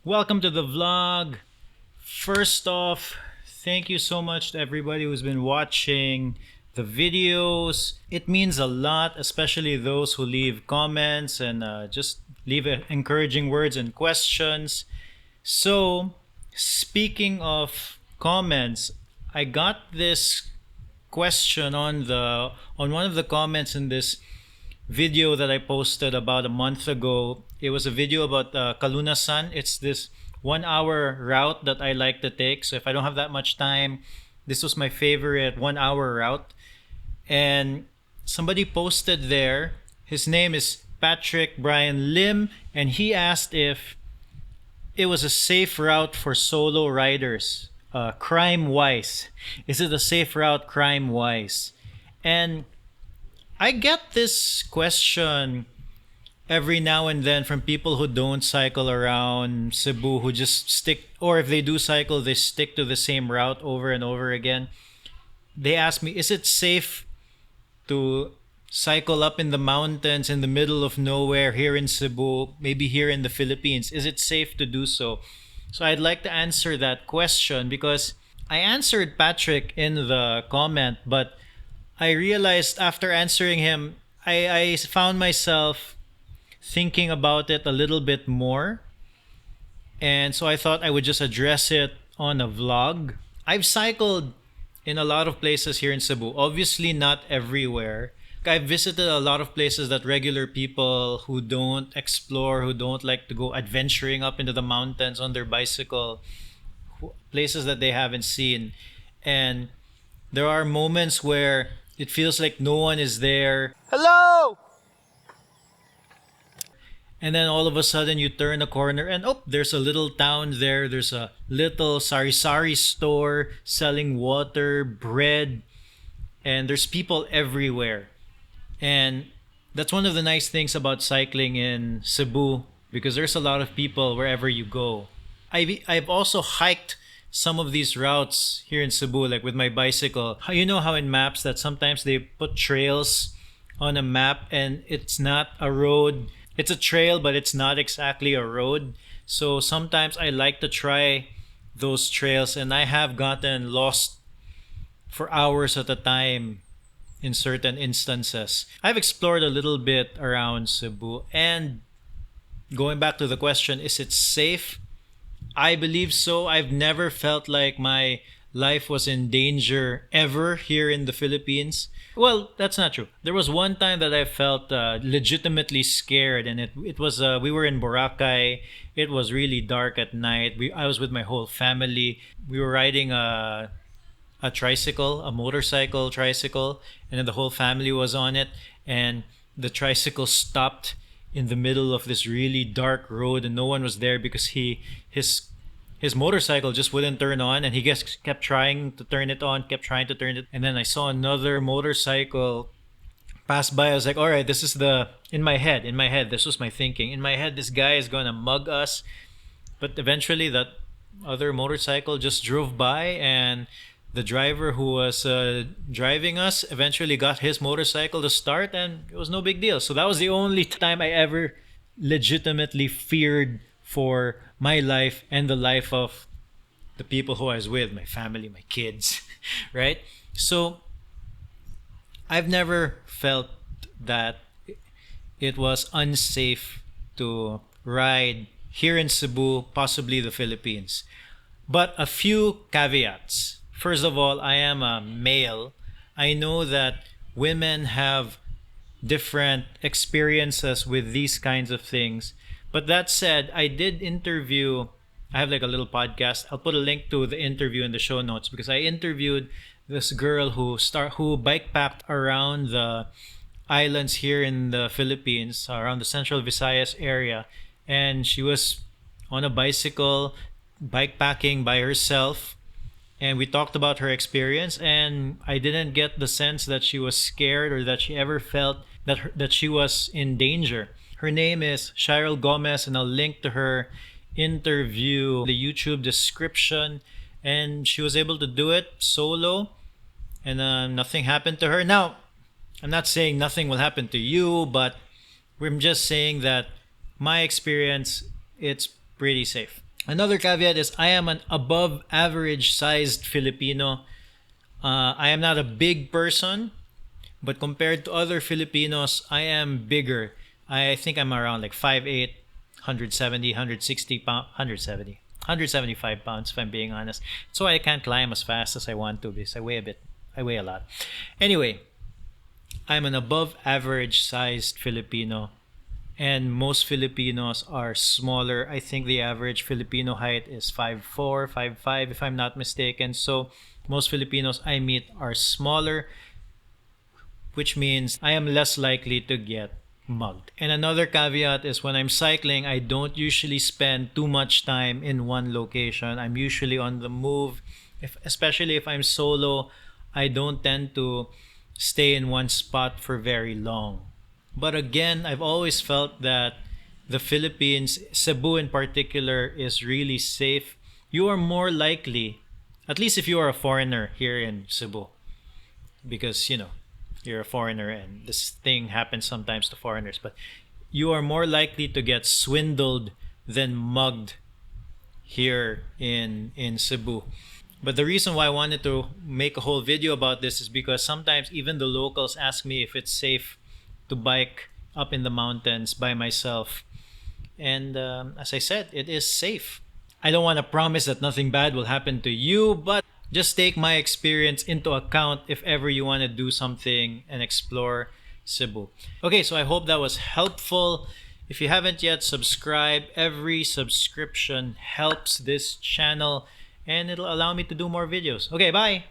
Welcome to the vlog. First off, thank you so much to everybody who's been watching the videos. It means a lot, especially those who leave comments and just leave encouraging words and questions. So, speaking of comments, I got this question on one of the comments in this video that I posted about a month ago. It was a video about Kalunasan. It's this 1 hour route that I like to take. So if I don't have that much time, this was my favorite 1 hour route. And somebody posted there. His name is Patrick Brian Lim, and he asked if it was a safe route for solo riders, crime wise. Is it a safe route crime wise? And I get this question every now and then from people who don't cycle around Cebu, who just stick, or if they do cycle, they stick to the same route over and over again. They ask me, is it safe to cycle up in the mountains in the middle of nowhere here in Cebu, maybe here in the Philippines? Is it safe to do so? So I'd like to answer that question because I answered Patrick in the comment, but I realized after answering him, I found myself thinking about it a little bit more. And so I thought I would just address it on a vlog. I've cycled in a lot of places here in Cebu, obviously not everywhere. I've visited a lot of places that regular people who don't explore, who don't like to go adventuring up into the mountains on their bicycle, places that they haven't seen. And there are moments where it feels like no one is there. Hello! And then all of a sudden you turn a corner and there's a little town there. There's a little sari-sari store selling water, bread, and there's people everywhere. And that's one of the nice things about cycling in Cebu because there's a lot of people wherever you go. I've also hiked some of these routes here in Cebu, like with my bicycle. You know how in maps that sometimes they put trails on a map and it's not a road. It's a trail, but it's not exactly a road. So sometimes I like to try those trails, and I have gotten lost for hours at a time in certain instances. I've explored a little bit around Cebu, and going back to the question, is it safe? I believe so. I've never felt like my life was in danger ever here in the Philippines. Well, that's not true. There was one time that I felt legitimately scared, and it was we were in Boracay. It was really dark at night. I was with my whole family. We were riding a tricycle, a motorcycle tricycle, and then the whole family was on it, and the tricycle stopped in the middle of this really dark road, and no one was there because his motorcycle just wouldn't turn on, and he just kept trying to turn it on, and then I saw another motorcycle pass by. I was like, all right, this is in my head, this was my thinking. In my head, this guy is gonna mug us. But eventually that other motorcycle just drove by, and the driver who was driving us eventually got his motorcycle to start, and it was no big deal. So that was the only time I ever legitimately feared for my life and the life of the people who I was with, my family, my kids, right? So I've never felt that it was unsafe to ride here in Cebu, possibly the Philippines. But a few caveats. First of all, I am a male. I know that women have different experiences with these kinds of things. But that said, I have like a little podcast. I'll put a link to the interview in the show notes because I interviewed this girl who bike packed around the islands here in the Philippines, around the Central Visayas area. And she was on a bicycle, bike packing by herself. And we talked about her experience, and I didn't get the sense that she was scared or that she ever felt that she was in danger. Her name is CHYREL Gomez, and I'll link to her interview in the YouTube description. And she was able to do it solo, and nothing happened to her. Now, I'm not saying nothing will happen to you, but I'm just saying that my experience, it's pretty safe. Another caveat is I am an above average sized Filipino. I am not a big person, but compared to other Filipinos, I am bigger. I think I'm around like 5'8", 170, 160 pounds, 170, 175 pounds if I'm being honest. So I can't climb as fast as I want to because I weigh a lot. Anyway, I'm an above average sized Filipino, and most Filipinos are smaller. I think the average Filipino height is 5'4", 5'5", if I'm not mistaken. So most Filipinos I meet are smaller, which means I am less likely to get mugged. And another caveat is when I'm cycling, I don't usually spend too much time in one location. I'm usually on the move. Especially if I'm solo, I don't tend to stay in one spot for very long. But again, I've always felt that the Philippines, Cebu in particular, is really safe. You are more likely, at least if you are a foreigner here in Cebu, because you're a foreigner and this thing happens sometimes to foreigners, but you are more likely to get swindled than mugged here in Cebu. But the reason why I wanted to make a whole video about this is because sometimes even the locals ask me if it's safe to bike up in the mountains by myself. And as I said, it is safe. I don't want to promise that nothing bad will happen to you, but just take my experience into account if ever you want to do something and explore Cebu. Okay, so I hope that was helpful. If you haven't yet subscribed, every subscription helps this channel and it'll allow me to do more videos. Okay, bye!